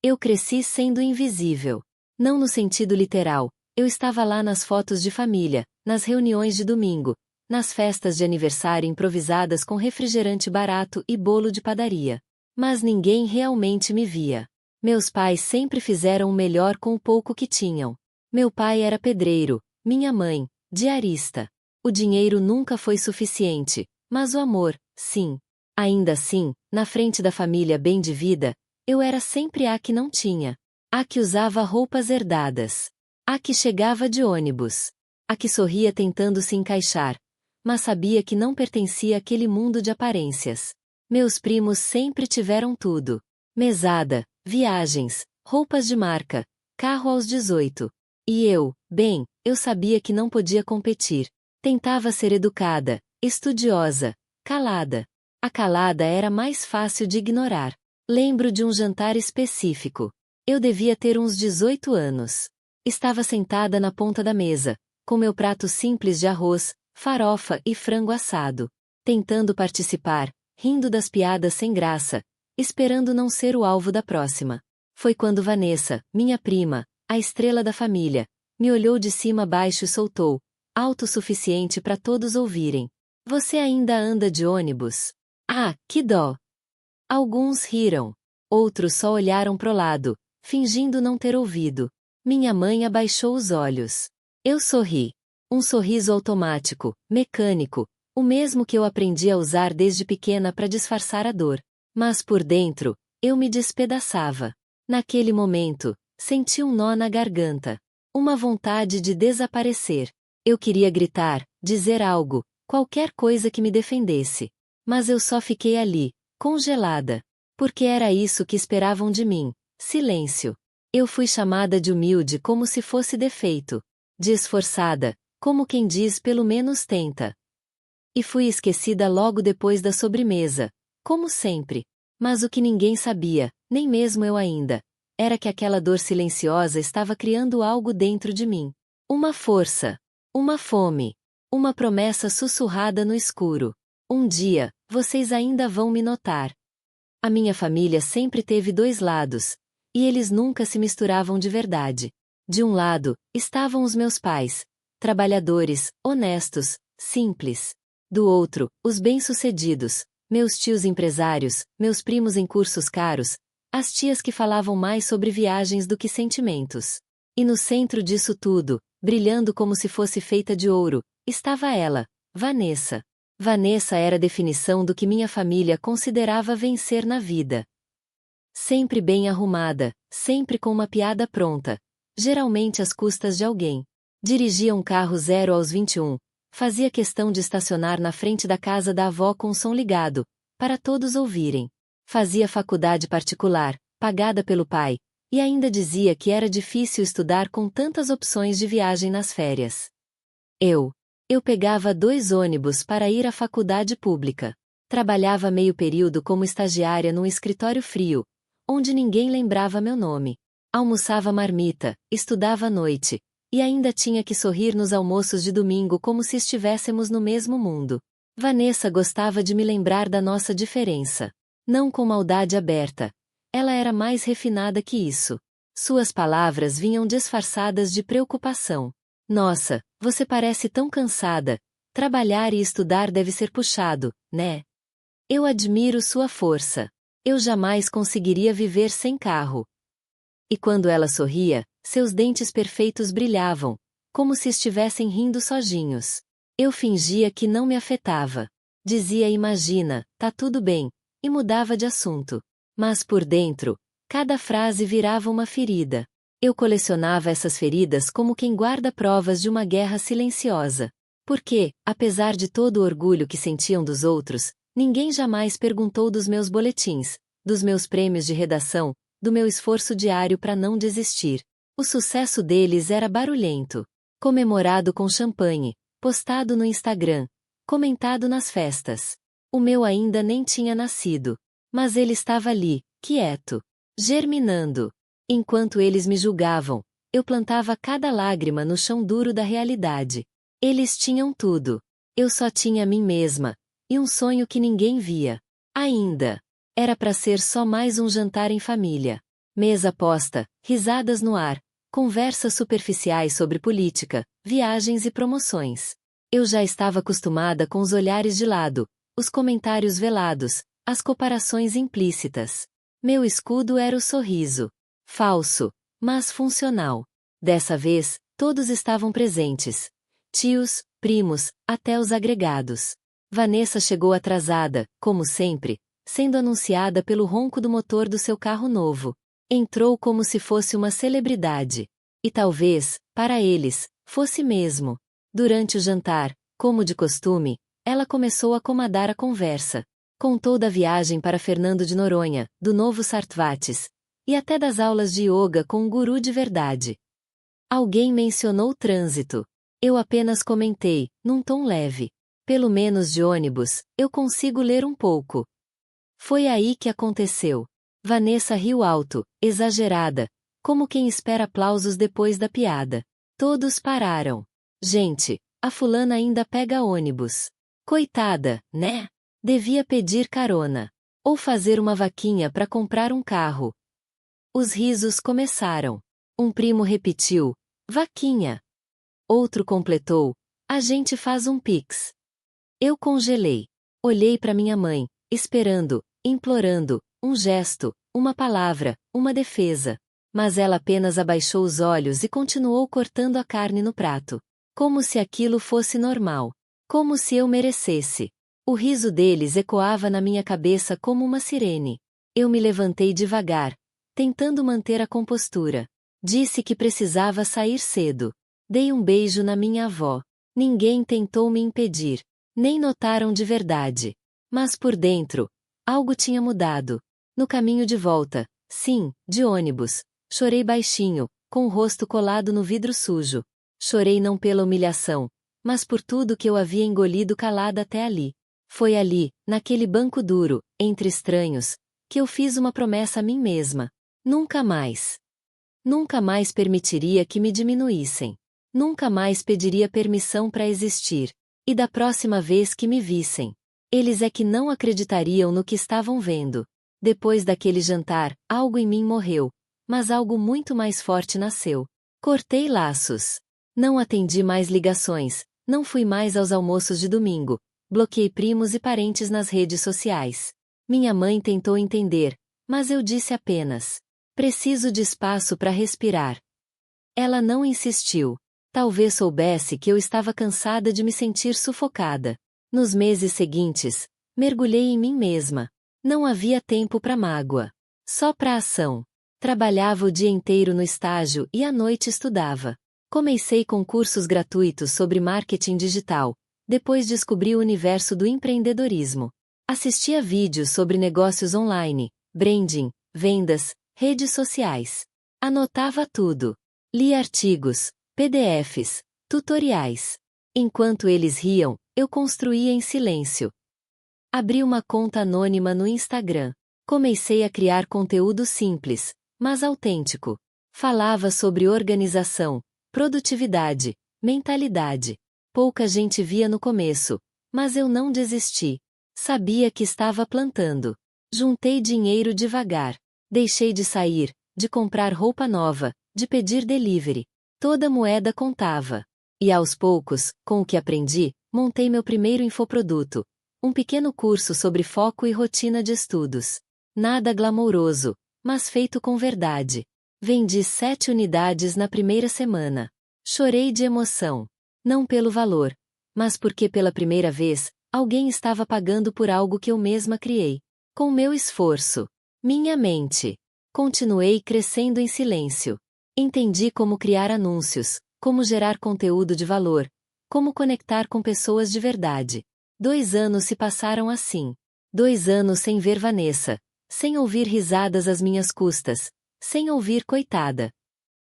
Eu cresci sendo invisível. Não no sentido literal, eu estava lá nas fotos de família, nas reuniões de domingo, nas festas de aniversário improvisadas com refrigerante barato e bolo de padaria. Mas ninguém realmente me via. Meus pais sempre fizeram o melhor com o pouco que tinham. Meu pai era pedreiro, minha mãe, diarista. O dinheiro nunca foi suficiente, mas o amor, sim. Ainda assim, na frente da família bem de vida, eu era sempre a que não tinha. A que usava roupas herdadas. A que chegava de ônibus. A que sorria tentando se encaixar, mas sabia que não pertencia àquele mundo de aparências. Meus primos sempre tiveram tudo. Mesada, viagens, roupas de marca, carro aos 18. E eu, bem, eu sabia que não podia competir. Tentava ser educada, estudiosa, calada. A calada era mais fácil de ignorar. Lembro de um jantar específico. Eu devia ter uns 18 anos. Estava sentada na ponta da mesa, com meu prato simples de arroz, farofa e frango assado. Tentando participar, rindo das piadas sem graça, esperando não ser o alvo da próxima. Foi quando Vanessa, minha prima, a estrela da família, me olhou de cima a baixo e soltou, alto o suficiente para todos ouvirem. Você ainda anda de ônibus? Ah, que dó! Alguns riram. Outros só olharam pro lado, fingindo não ter ouvido. Minha mãe abaixou os olhos. Eu sorri. Um sorriso automático, mecânico, o mesmo que eu aprendi a usar desde pequena para disfarçar a dor. Mas por dentro, eu me despedaçava. Naquele momento, senti um nó na garganta. Uma vontade de desaparecer. Eu queria gritar, dizer algo, qualquer coisa que me defendesse. Mas eu só fiquei ali, congelada. Porque era isso que esperavam de mim. Silêncio. Eu fui chamada de humilde como se fosse defeito. De esforçada, como quem diz pelo menos tenta. E fui esquecida logo depois da sobremesa, como sempre. Mas o que ninguém sabia, nem mesmo eu ainda, era que aquela dor silenciosa estava criando algo dentro de mim. Uma força. Uma fome. Uma promessa sussurrada no escuro. Um dia, vocês ainda vão me notar. A minha família sempre teve dois lados, e eles nunca se misturavam de verdade. De um lado, estavam os meus pais, trabalhadores, honestos, simples. Do outro, os bem-sucedidos, meus tios empresários, meus primos em cursos caros, as tias que falavam mais sobre viagens do que sentimentos. E no centro disso tudo, brilhando como se fosse feita de ouro, estava ela, Vanessa. Vanessa era a definição do que minha família considerava vencer na vida. Sempre bem arrumada, sempre com uma piada pronta, geralmente às custas de alguém. Dirigia um carro 0 aos 21, fazia questão de estacionar na frente da casa da avó com o som ligado, para todos ouvirem. Fazia faculdade particular, pagada pelo pai, e ainda dizia que era difícil estudar com tantas opções de viagem nas férias. Eu pegava 2 ônibus para ir à faculdade pública. Trabalhava meio período como estagiária num escritório frio, onde ninguém lembrava meu nome. Almoçava marmita, estudava à noite, e ainda tinha que sorrir nos almoços de domingo como se estivéssemos no mesmo mundo. Vanessa gostava de me lembrar da nossa diferença. Não com maldade aberta. Ela era mais refinada que isso. Suas palavras vinham disfarçadas de preocupação. Nossa, você parece tão cansada. Trabalhar e estudar deve ser puxado, né? Eu admiro sua força. Eu jamais conseguiria viver sem carro. E quando ela sorria, seus dentes perfeitos brilhavam, como se estivessem rindo sozinhos. Eu fingia que não me afetava. Dizia imagina, tá tudo bem, e mudava de assunto. Mas por dentro, cada frase virava uma ferida. Eu colecionava essas feridas como quem guarda provas de uma guerra silenciosa. Porque, apesar de todo o orgulho que sentiam dos outros, ninguém jamais perguntou dos meus boletins, dos meus prêmios de redação, do meu esforço diário para não desistir. O sucesso deles era barulhento. Comemorado com champanhe, postado no Instagram, comentado nas festas. O meu ainda nem tinha nascido. Mas ele estava ali, quieto, germinando. Enquanto eles me julgavam, eu plantava cada lágrima no chão duro da realidade. Eles tinham tudo. Eu só tinha a mim mesma, e um sonho que ninguém via. Ainda. Era para ser só mais um jantar em família. Mesa posta, risadas no ar, conversas superficiais sobre política, viagens e promoções. Eu já estava acostumada com os olhares de lado, os comentários velados, as comparações implícitas. Meu escudo era o sorriso. Falso, mas funcional. Dessa vez, todos estavam presentes. Tios, primos, até os agregados. Vanessa chegou atrasada, como sempre, sendo anunciada pelo ronco do motor do seu carro novo. Entrou como se fosse uma celebridade. E talvez, para eles, fosse mesmo. Durante o jantar, como de costume, ela começou a acomodar a conversa. Contou da viagem para Fernando de Noronha, do novo Sartvates, e até das aulas de yoga com um guru de verdade. Alguém mencionou o trânsito. Eu apenas comentei, num tom leve. Pelo menos de ônibus, eu consigo ler um pouco. Foi aí que aconteceu. Vanessa riu alto, exagerada, como quem espera aplausos depois da piada. Todos pararam. Gente, a fulana ainda pega ônibus. Coitada, né? Devia pedir carona. Ou fazer uma vaquinha para comprar um carro. Os risos começaram. Um primo repetiu, vaquinha. Outro completou, a gente faz um pix. Eu congelei. Olhei para minha mãe, esperando, implorando, um gesto, uma palavra, uma defesa. Mas ela apenas abaixou os olhos e continuou cortando a carne no prato. Como se aquilo fosse normal. Como se eu merecesse. O riso deles ecoava na minha cabeça como uma sirene. Eu me levantei devagar, tentando manter a compostura. Disse que precisava sair cedo. Dei um beijo na minha avó. Ninguém tentou me impedir. Nem notaram de verdade. Mas por dentro, algo tinha mudado. No caminho de volta, sim, de ônibus, chorei baixinho, com o rosto colado no vidro sujo. Chorei não pela humilhação, mas por tudo que eu havia engolido calada até ali. Foi ali, naquele banco duro, entre estranhos, que eu fiz uma promessa a mim mesma. Nunca mais. Nunca mais permitiria que me diminuíssem. Nunca mais pediria permissão para existir. E da próxima vez que me vissem, eles é que não acreditariam no que estavam vendo. Depois daquele jantar, algo em mim morreu, mas algo muito mais forte nasceu. Cortei laços. Não atendi mais ligações, não fui mais aos almoços de domingo, bloqueei primos e parentes nas redes sociais. Minha mãe tentou entender, mas eu disse apenas: preciso de espaço para respirar. Ela não insistiu. Talvez soubesse que eu estava cansada de me sentir sufocada. Nos meses seguintes, mergulhei em mim mesma. Não havia tempo para mágoa. Só para ação. Trabalhava o dia inteiro no estágio e à noite estudava. Comecei com cursos gratuitos sobre marketing digital. Depois descobri o universo do empreendedorismo. Assistia vídeos sobre negócios online, branding, vendas, redes sociais. Anotava tudo. Li artigos, PDFs, tutoriais. Enquanto eles riam, eu construía em silêncio. Abri uma conta anônima no Instagram. Comecei a criar conteúdo simples, mas autêntico. Falava sobre organização, produtividade, mentalidade. Pouca gente via no começo, mas eu não desisti. Sabia que estava plantando. Juntei dinheiro devagar. Deixei de sair, de comprar roupa nova, de pedir delivery. Toda moeda contava. E aos poucos, com o que aprendi, montei meu primeiro infoproduto. Um pequeno curso sobre foco e rotina de estudos. Nada glamouroso, mas feito com verdade. Vendi 7 unidades na primeira semana. Chorei de emoção. Não pelo valor, mas porque pela primeira vez, alguém estava pagando por algo que eu mesma criei. Com meu esforço. Minha mente. Continuei crescendo em silêncio. Entendi como criar anúncios, como gerar conteúdo de valor, como conectar com pessoas de verdade. 2 anos se passaram assim. 2 anos sem ver Vanessa, sem ouvir risadas às minhas custas, sem ouvir coitada.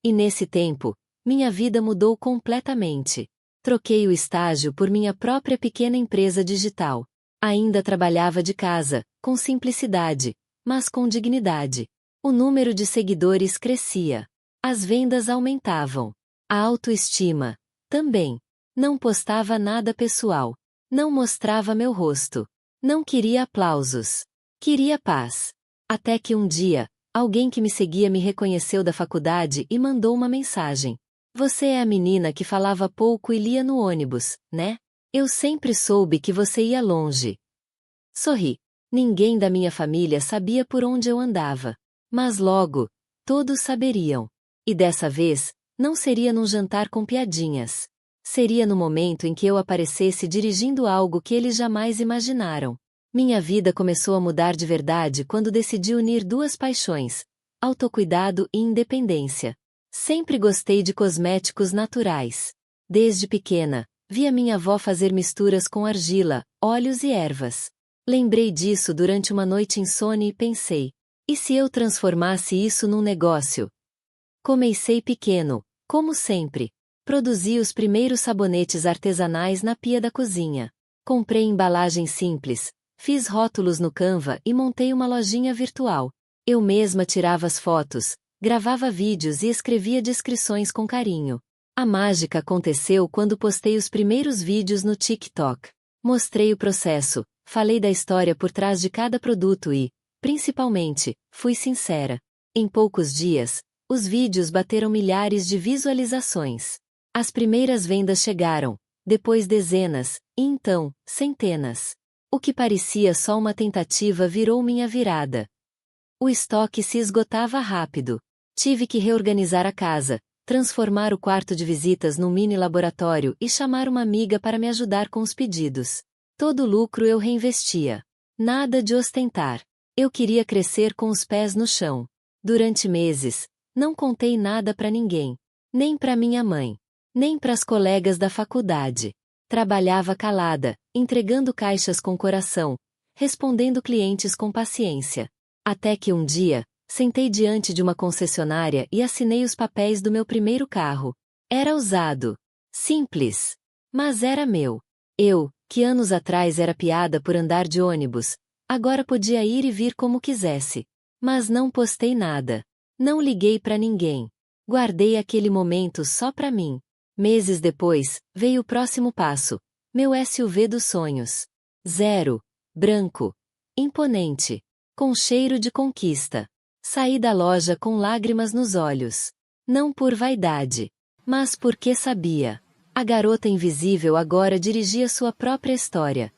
E nesse tempo, minha vida mudou completamente. Troquei o estágio por minha própria pequena empresa digital. Ainda trabalhava de casa, com simplicidade, mas com dignidade. O número de seguidores crescia. As vendas aumentavam. A autoestima, também. Não postava nada pessoal. Não mostrava meu rosto. Não queria aplausos. Queria paz. Até que um dia, Alguém que me seguia me reconheceu da faculdade e mandou uma mensagem. Você é a menina que falava pouco e lia no ônibus, né? Eu sempre soube que você ia longe. Sorri. Ninguém da minha família sabia por onde eu andava. Mas logo, todos saberiam. E dessa vez, não seria num jantar com piadinhas. Seria no momento em que eu aparecesse dirigindo algo que eles jamais imaginaram. Minha vida começou a mudar de verdade quando decidi unir duas paixões: autocuidado e independência. Sempre gostei de cosméticos naturais. Desde pequena, via minha avó fazer misturas com argila, óleos e ervas. Lembrei disso durante uma noite insone e pensei: e se eu transformasse isso num negócio? Comecei pequeno, como sempre. Produzi os primeiros sabonetes artesanais na pia da cozinha. Comprei embalagens simples, fiz rótulos no Canva e montei uma lojinha virtual. Eu mesma tirava as fotos, gravava vídeos e escrevia descrições com carinho. A mágica aconteceu quando postei os primeiros vídeos no TikTok. Mostrei o processo, falei da história por trás de cada produto e, principalmente, fui sincera. Em poucos dias, os vídeos bateram milhares de visualizações. As primeiras vendas chegaram, depois dezenas, e então, centenas. O que parecia só uma tentativa virou minha virada. O estoque se esgotava rápido. Tive que reorganizar a casa, transformar o quarto de visitas num mini laboratório e chamar uma amiga para me ajudar com os pedidos. Todo o lucro eu reinvestia. Nada de ostentar. Eu queria crescer com os pés no chão. Durante meses, não contei nada para ninguém. Nem para minha mãe. Nem para as colegas da faculdade. Trabalhava calada, entregando caixas com coração, respondendo clientes com paciência. Até que um dia, sentei diante de uma concessionária e assinei os papéis do meu primeiro carro. Era usado. Simples. Mas era meu. Eu, que anos atrás era piada por andar de ônibus, agora podia ir e vir como quisesse. Mas não postei nada. Não liguei para ninguém. Guardei aquele momento só para mim. Meses depois, veio o próximo passo. Meu SUV dos sonhos. Zero. Branco. Imponente. Com cheiro de conquista. Saí da loja com lágrimas nos olhos. Não por vaidade. Mas porque sabia. A garota invisível agora dirigia sua própria história.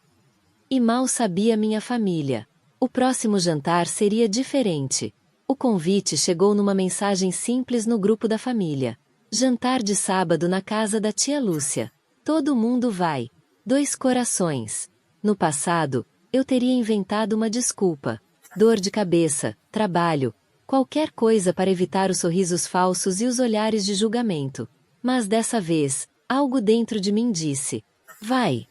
E mal sabia minha família. O próximo jantar seria diferente. O convite chegou numa mensagem simples no grupo da família. Jantar de sábado na casa da tia Lúcia. Todo mundo vai. 2 corações. No passado, eu teria inventado uma desculpa. Dor de cabeça, trabalho, qualquer coisa para evitar os sorrisos falsos e os olhares de julgamento. Mas dessa vez, algo dentro de mim disse: vai.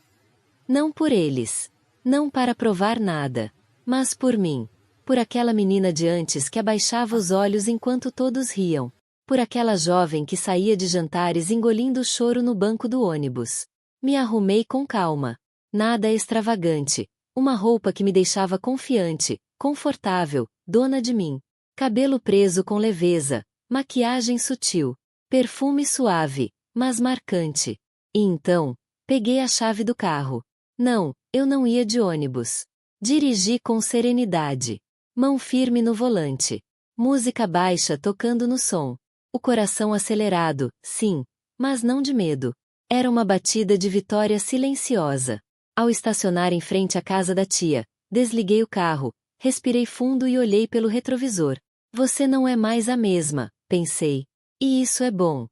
Não por eles. Não para provar nada. Mas por mim. Por aquela menina de antes que abaixava os olhos enquanto todos riam. Por aquela jovem que saía de jantares engolindo o choro no banco do ônibus. Me arrumei com calma. Nada extravagante. Uma roupa que me deixava confiante, confortável, dona de mim. Cabelo preso com leveza, maquiagem sutil, perfume suave, mas marcante. E então, peguei a chave do carro. Não, eu não ia de ônibus. Dirigi com serenidade. Mão firme no volante. Música baixa tocando no som. O coração acelerado, sim, mas não de medo. Era uma batida de vitória silenciosa. Ao estacionar em frente à casa da tia, desliguei o carro, respirei fundo e olhei pelo retrovisor. Você não é mais a mesma, pensei. E isso é bom.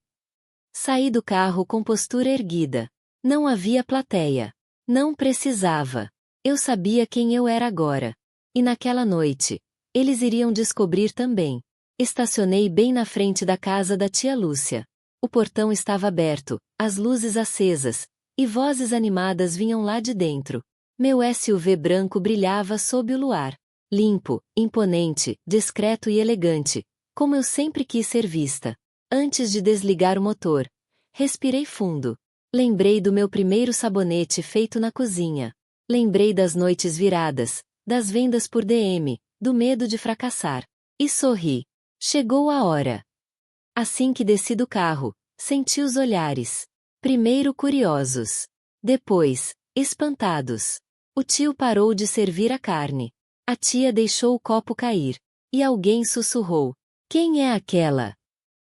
Saí do carro com postura erguida. Não havia plateia. Não precisava. Eu sabia quem eu era agora. E naquela noite, eles iriam descobrir também. Estacionei bem na frente da casa da tia Lúcia. O portão estava aberto, as luzes acesas, e vozes animadas vinham lá de dentro. Meu SUV branco brilhava sob o luar. Limpo, imponente, discreto e elegante, como eu sempre quis ser vista. Antes de desligar o motor, respirei fundo. Lembrei do meu primeiro sabonete feito na cozinha. Lembrei das noites viradas, das vendas por DM, do medo de fracassar. E sorri. Chegou a hora. Assim que desci do carro, senti os olhares. Primeiro curiosos. Depois, espantados. O tio parou de servir a carne. A tia deixou o copo cair. E alguém sussurrou: "Quem é aquela?"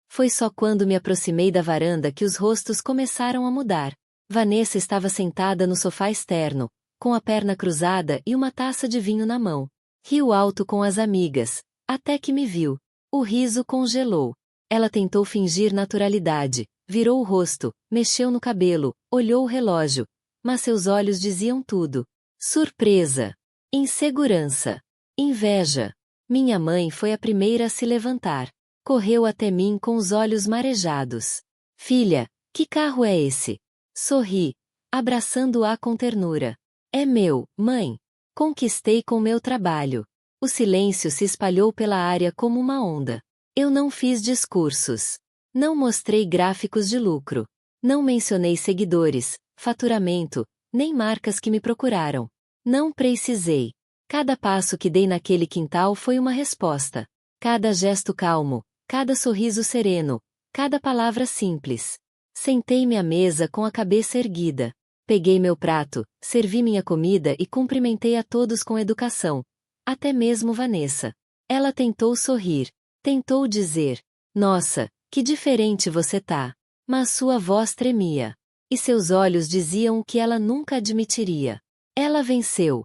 Foi só quando me aproximei da varanda que os rostos começaram a mudar. Vanessa estava sentada no sofá externo, com a perna cruzada e uma taça de vinho na mão. Riu alto com as amigas, até que me viu. O riso congelou. Ela tentou fingir naturalidade, virou o rosto, mexeu no cabelo, olhou o relógio. Mas seus olhos diziam tudo. Surpresa. Insegurança. Inveja. Minha mãe foi a primeira a se levantar. Correu até mim com os olhos marejados. "Filha, que carro é esse?" Sorri, abraçando-a com ternura. "É meu, mãe. Conquistei com meu trabalho." O silêncio se espalhou pela área como uma onda. Eu não fiz discursos. Não mostrei gráficos de lucro. Não mencionei seguidores, faturamento, nem marcas que me procuraram. Não precisei. Cada passo que dei naquele quintal foi uma resposta. Cada gesto calmo, cada sorriso sereno, cada palavra simples. Sentei-me à mesa com a cabeça erguida. Peguei meu prato, servi minha comida e cumprimentei a todos com educação. Até mesmo Vanessa. Ela tentou sorrir. Tentou dizer: "Nossa, que diferente você tá." Mas sua voz tremia. E seus olhos diziam o que ela nunca admitiria. Ela venceu.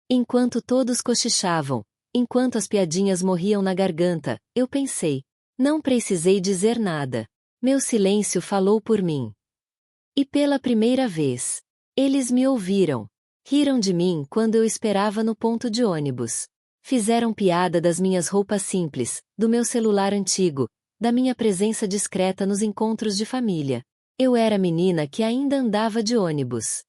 Enquanto todos cochichavam, enquanto as piadinhas morriam na garganta, eu pensei. Não precisei dizer nada. Meu silêncio falou por mim. E pela primeira vez, eles me ouviram. Riram de mim quando eu esperava no ponto de ônibus. Fizeram piada das minhas roupas simples, do meu celular antigo, da minha presença discreta nos encontros de família. Eu era a menina que ainda andava de ônibus.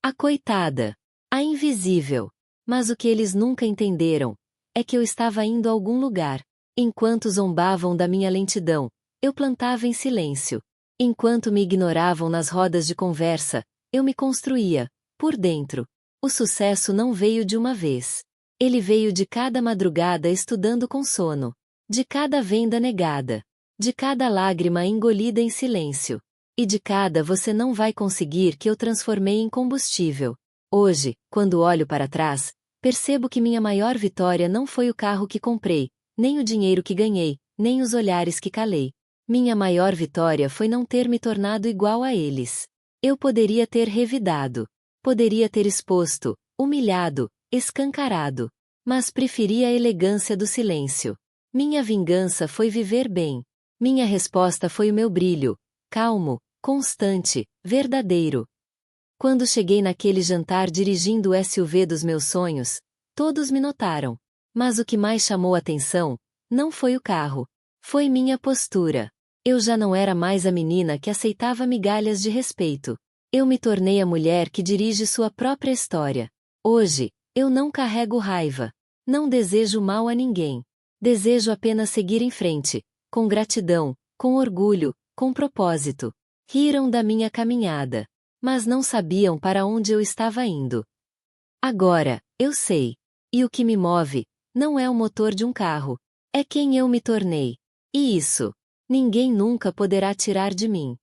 A coitada. A invisível. Mas o que eles nunca entenderam é que eu estava indo a algum lugar. Enquanto zombavam da minha lentidão, eu plantava em silêncio. Enquanto me ignoravam nas rodas de conversa, eu me construía, por dentro. O sucesso não veio de uma vez. Ele veio de cada madrugada estudando com sono. De cada venda negada. De cada lágrima engolida em silêncio. E de cada "você não vai conseguir" que eu transformei em combustível. Hoje, quando olho para trás, percebo que minha maior vitória não foi o carro que comprei, nem o dinheiro que ganhei, nem os olhares que calei. Minha maior vitória foi não ter me tornado igual a eles. Eu poderia ter revidado. Poderia ter exposto, humilhado, escancarado. Mas preferi a elegância do silêncio. Minha vingança foi viver bem. Minha resposta foi o meu brilho, calmo, constante, verdadeiro. Quando cheguei naquele jantar dirigindo o SUV dos meus sonhos, todos me notaram. Mas o que mais chamou atenção não foi o carro. Foi minha postura. Eu já não era mais a menina que aceitava migalhas de respeito. Eu me tornei a mulher que dirige sua própria história. Hoje, eu não carrego raiva. Não desejo mal a ninguém. Desejo apenas seguir em frente, com gratidão, com orgulho, com propósito. Riram da minha caminhada. Mas não sabiam para onde eu estava indo. Agora, eu sei. E o que me move não é o motor de um carro. É quem eu me tornei. E isso, ninguém nunca poderá tirar de mim.